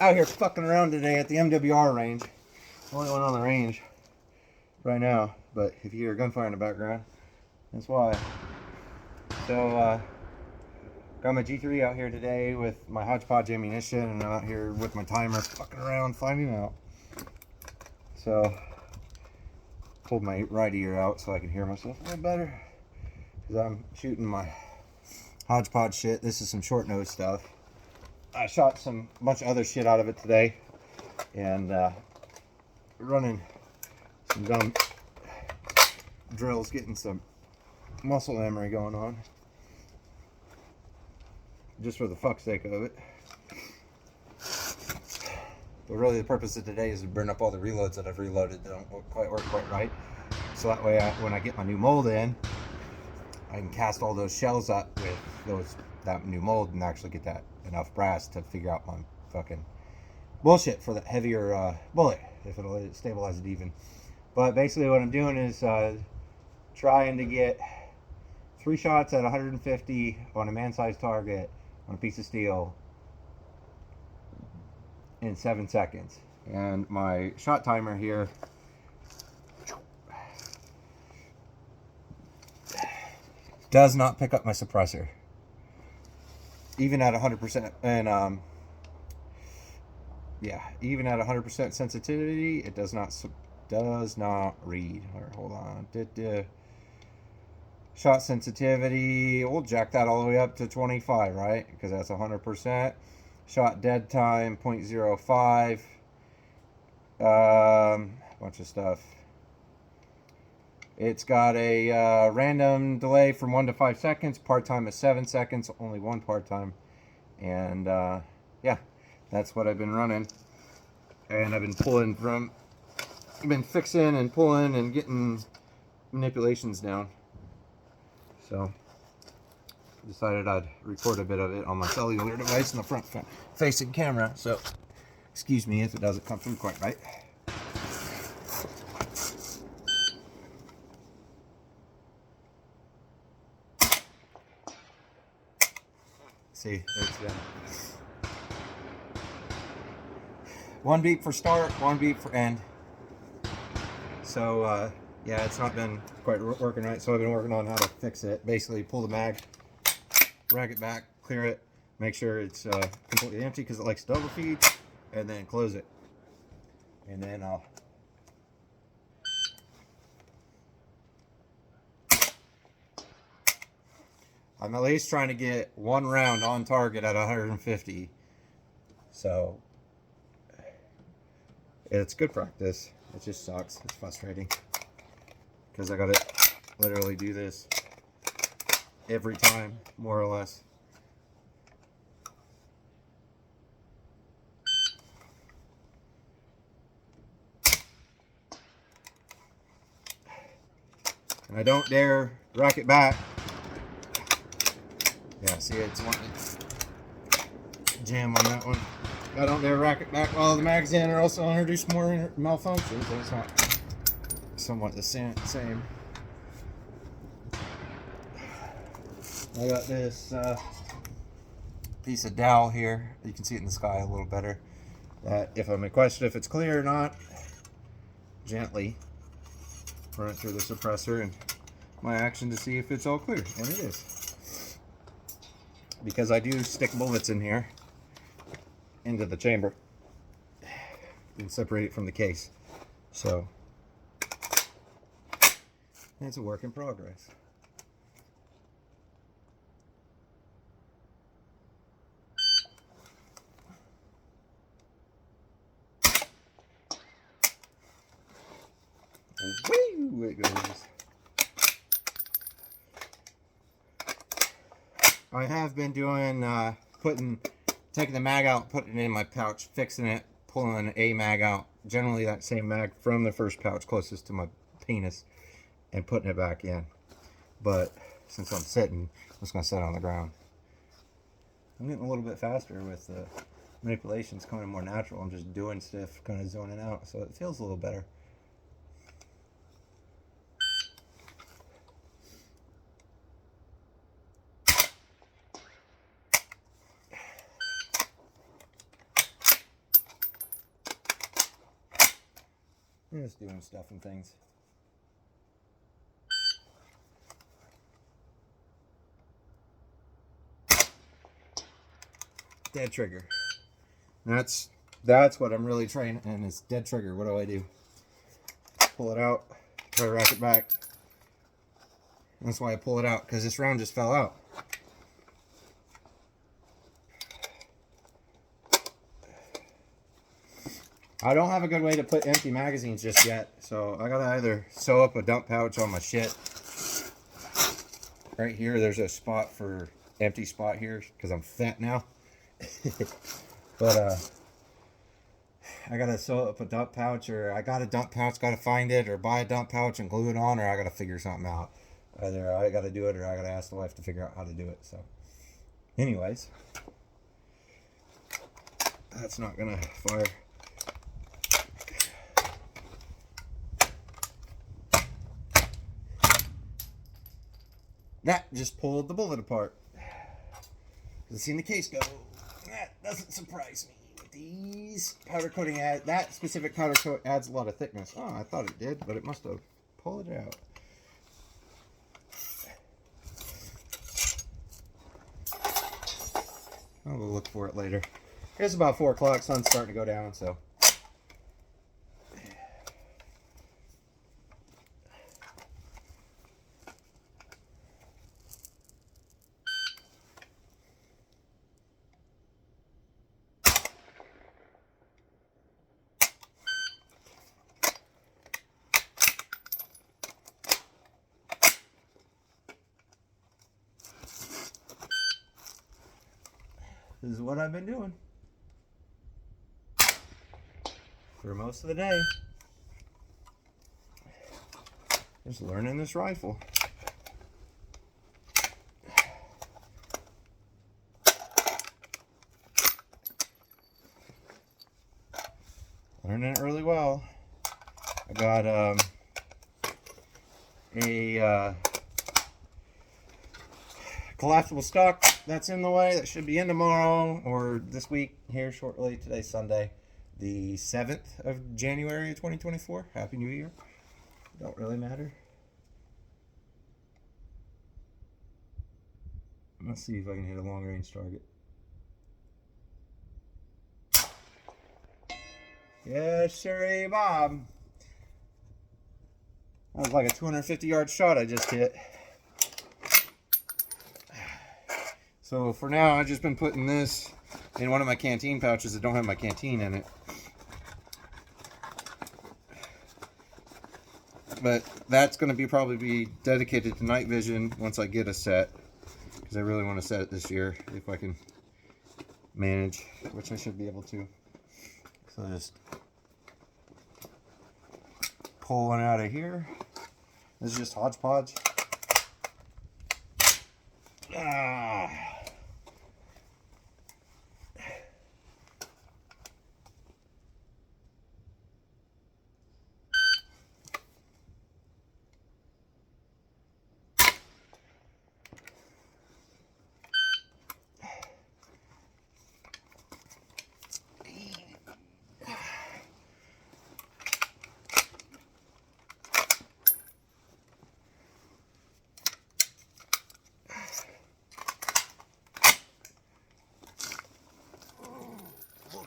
Out here fucking around today at the MWR range. Only one on the range right now, but if you hear gunfire in the background, that's why. So, got my G3 out here today with my Hodgepodge ammunition, and I'm out here with my timer fucking around finding out. So, pulled my right ear out so I can hear myself a little better, because I'm shooting my Hodgepodge shit. This is some short nose stuff. I shot a bunch of other shit out of it today, and running some gun drills, getting some muscle memory going on, just for the fuck's sake of it. But really the purpose of today is to burn up all the reloads that I've reloaded that don't work quite right, so that way when I get my new mold in, I can cast all those shells up with that new mold and actually get that enough brass to figure out my fucking bullshit for the heavier bullet, if it'll stabilize it even. But basically what I'm doing is trying to get 3 shots at 150 on a man-sized target on a piece of steel in 7 seconds. And my shot timer here does not pick up my suppressor. Even at 100%, and yeah, even at 100% sensitivity, it does not read. Hold on. Shot sensitivity, we'll jack that all the way up to 25, right? Because that's 100%. Shot dead time 0.05. Bunch of stuff. It's got a random delay from 1 to 5 seconds. Part time is 7 seconds. Only one part time. And yeah, that's what I've been running. And I've been fixing and pulling and getting manipulations down. So decided I'd record a bit of it on my cellular device in the front facing camera. So excuse me if it doesn't come through quite right. See, it's done. 1 beep for start, 1 beep for end. So yeah, it's not been quite working right, so I've been working on how to fix it. Basically pull the mag, rack it back, clear it, make sure it's completely empty because it likes to overfeed, and then close it. And then I'm at least trying to get 1 round on target at 150. So it's good practice. It just sucks. It's frustrating because I gotta literally do this every time, more or less. And I don't dare rack it back. Yeah, see, it's wanting to jam on that one. I don't dare rack it back while the mag's in, or else I'll introduce more malfunctions. It's not somewhat the same. I got this piece of dowel here. You can see it in the sky a little better. That if I'm in question if it's clear or not, gently run it through the suppressor and my action to see if it's all clear, and it is. Because I do stick bullets in here into the chamber and separate it from the case. So it's a work in progress. Woo, it goes. I have been doing taking the mag out, putting it in my pouch, fixing it, pulling a mag out, generally that same mag from the first pouch closest to my penis, and putting it back in. But since I'm sitting, I'm just gonna sit on the ground. I'm getting a little bit faster with the manipulations coming more natural. I'm just doing stuff, kind of zoning out, so it feels a little better. Just doing stuff and things. Dead trigger. That's what I'm really training, and it's dead trigger. What do? Pull it out, try to rack it back. That's why I pull it out, because this round just fell out. I don't have a good way to put empty magazines just yet, so I gotta either sew up a dump pouch on my shit. Right here, there's a spot for empty spot here, because I'm fat now. But I gotta sew up a dump pouch, or I got a dump pouch, gotta find it, or buy a dump pouch and glue it on, or I gotta figure something out. Either I gotta do it, or I gotta ask the wife to figure out how to do it. So, anyways, that's not gonna fire. That just pulled the bullet apart. Let's see in the case go. That doesn't surprise me. These powder coating that specific powder coat adds a lot of thickness. Oh, I thought it did, but it must have pulled it out. I'll go look for it later. It's about 4 o'clock. Sun's starting to go down, so. This is what I've been doing for most of the day. Just learning this rifle. Learning it really well. I got a collapsible stock that's in the way that should be in tomorrow or this week here shortly. Today's Sunday, the 7th of January 2024. Happy New Year. Don't really matter. Let's see if I can hit a long range target. Yes, sir, Bob. That was like a 250-yard shot I just hit. So for now, I've just been putting this in one of my canteen pouches that don't have my canteen in it. But that's going to probably be dedicated to night vision once I get a set. Because I really want to set it this year if I can manage, which I should be able to. So just pull one out of here. This is just hodgepodge. Ah.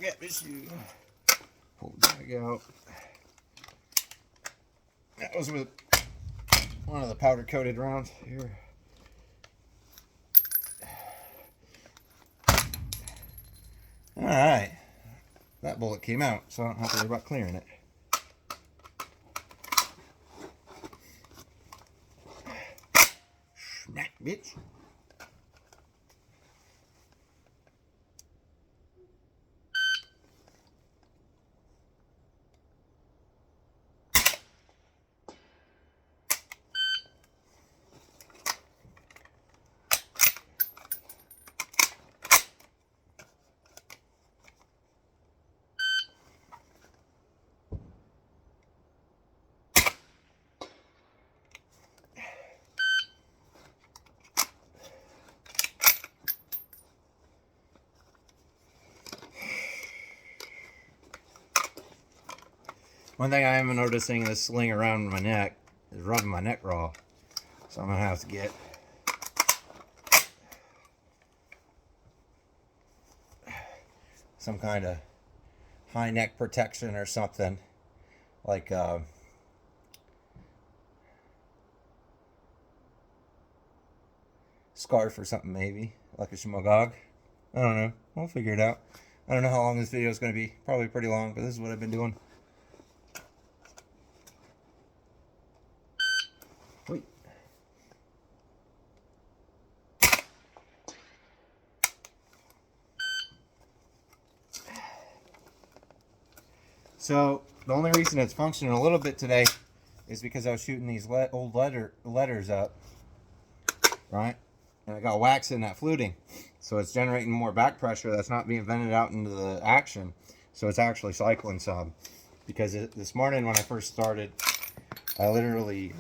Get this shoe. Pull the bag out. That was with one of the powder coated rounds here. Alright. That bullet came out, so I don't have to worry about clearing it. Smack, bitch. One thing I am noticing this sling around my neck is rubbing my neck raw. So I'm going to have to get some kind of high neck protection or something. Like scarf or something maybe. Like a shmagog. I don't know. We'll figure it out. I don't know how long this video is going to be. Probably pretty long, but this is what I've been doing. Wait. So the only reason it's functioning a little bit today is because I was shooting these old letters up, right? And I got wax in that fluting. So it's generating more back pressure that's not being vented out into the action. So it's actually cycling some. Because this morning when I first started, I literally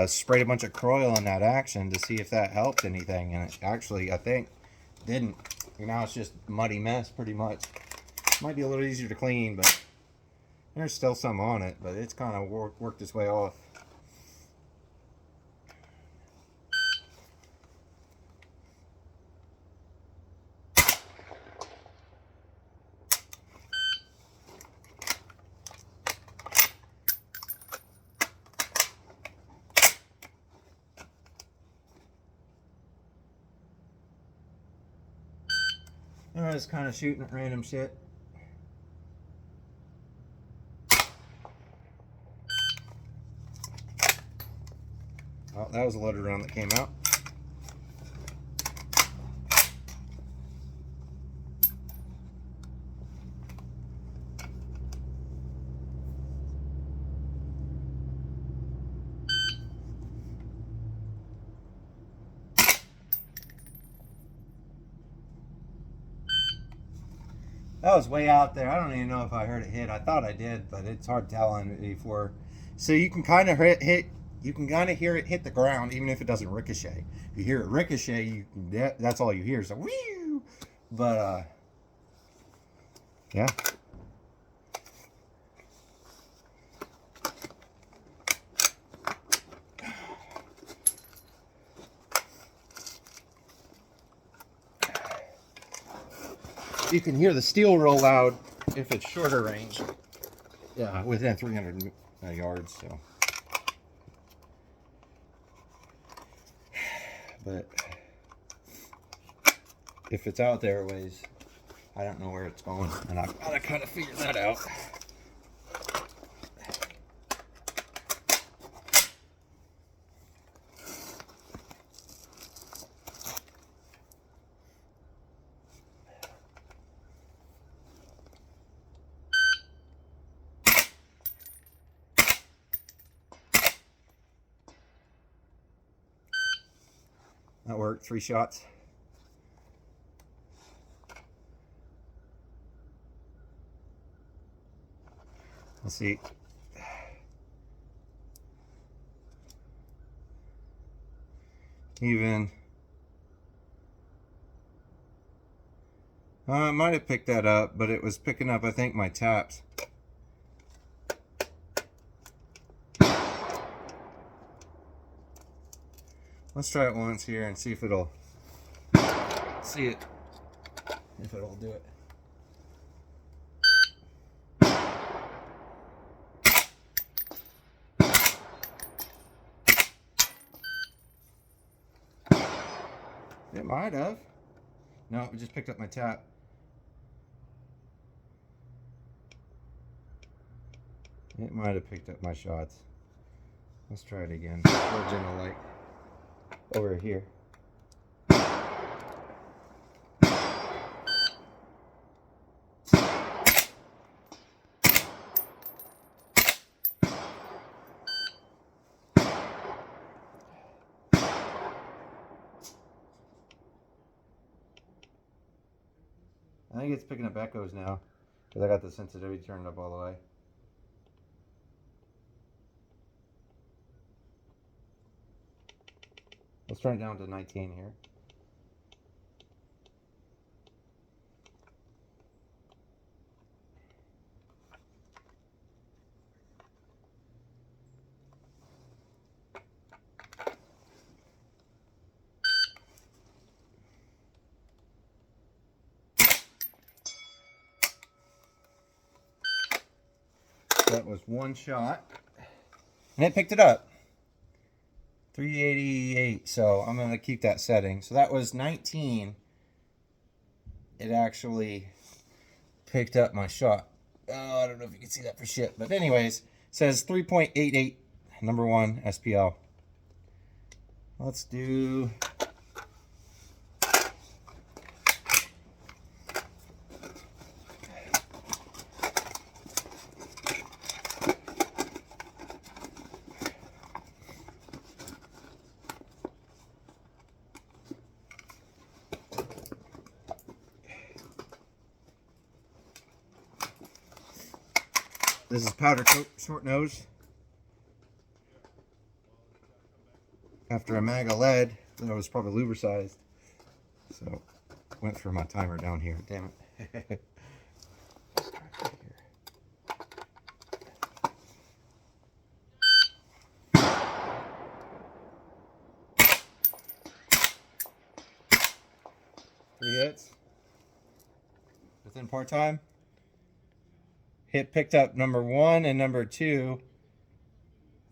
sprayed a bunch of Croil in that action to see if that helped anything. And it actually, I think, didn't. And now it's just a muddy mess pretty much. Might be a little easier to clean, but there's still some on it. But it's kind of worked its way off. I was kind of shooting at random shit. Oh, that was a loaded round that came out. That was way out there. I don't even know if I heard it hit. I thought I did, but it's hard telling before. So you can kind of you can kind of hear it hit the ground, even if it doesn't ricochet. If you hear it ricochet, that's all you hear. So whew. But yeah. You can hear the steel roll loud if it's shorter range. Yeah, within 300 yards. So, but if it's out there a ways, I don't know where it's going, and I've got to kind of figure that out. That worked. 3 shots. Let's see. Even. I might have picked that up, but it was picking up, I think, my taps. Let's try it once here and see if it'll do it. It might have. No, it just picked up my tap. It might have picked up my shots. Let's try it again. Towards in the light. Over here. I think it's picking up echoes now because I got the sensitivity turned up all the way. Let's turn it down to 19 here. that was one shot. And it picked it up. 388. So I'm going to keep that setting. So that was 19. It actually picked up my shot. Oh, I don't know if you can see that for shit. But anyways, it says 3.88, number 1 SPL. Let's do... This is powder coat short nose. After a mag of lead, that was probably lubricized. So, went through my timer down here. Damn it. Three hits. Within part time. Hit picked up number 1 and number 2,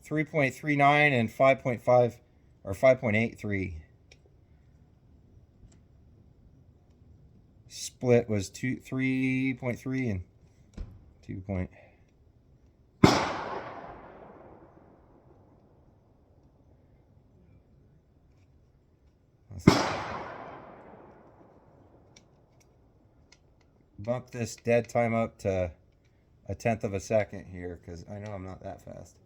3.39 and 5.5 or 5.83. Split was 3.3 and 2. Bump this dead time up to 1/10 of a second here, because I know I'm not that fast.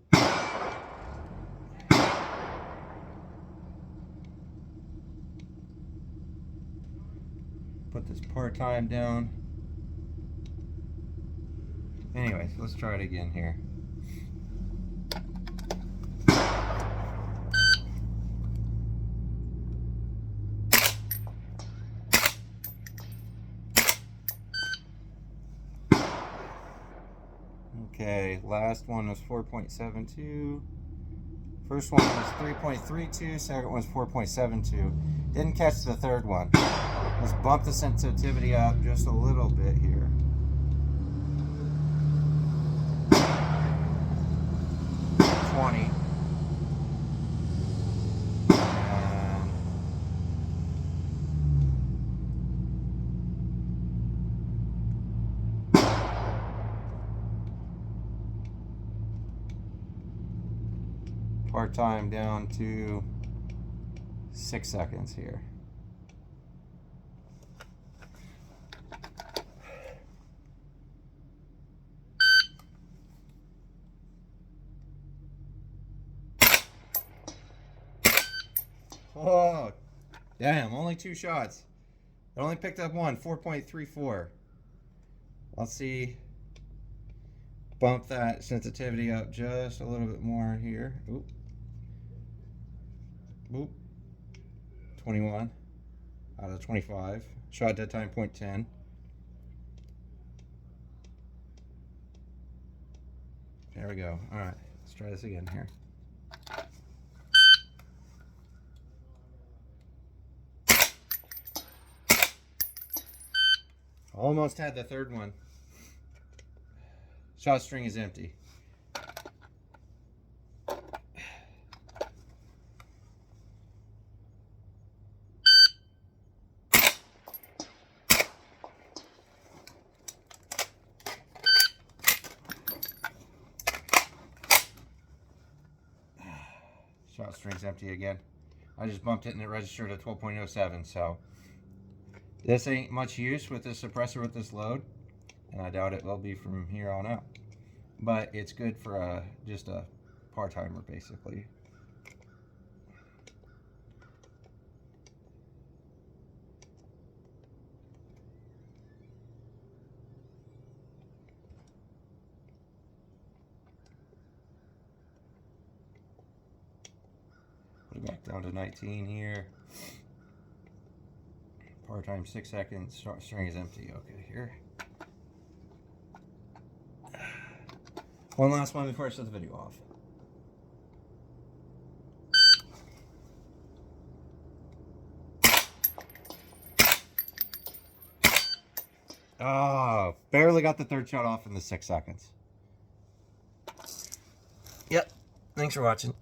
Put this part time down. Anyways, let's try it again here. Okay, last one was 4.72. First one was 3.32, second one was 4.72. Didn't catch the third one. Let's bump the sensitivity up just a little bit here. And part time down to 6 seconds here. Oh, damn, only 2 shots. It only picked up one, 4.34. Let's see. Bump that sensitivity up just a little bit more here. Oop. Oop. 21 out of 25. Shot dead time 0.10. There we go. All right, let's try this again here. Almost had the third one. Shot string is empty. Shot string's empty again. I just bumped it and it registered at 12.07, so this ain't much use with this suppressor with this load, and I doubt it will be from here on out. But it's good for just a part-timer, basically. Put it back down to 19 here. Part-time 6 seconds. Short string is empty. Okay, here. One last one before I shut the video off. Oh, barely got the third shot off in the 6 seconds. Thanks for watching.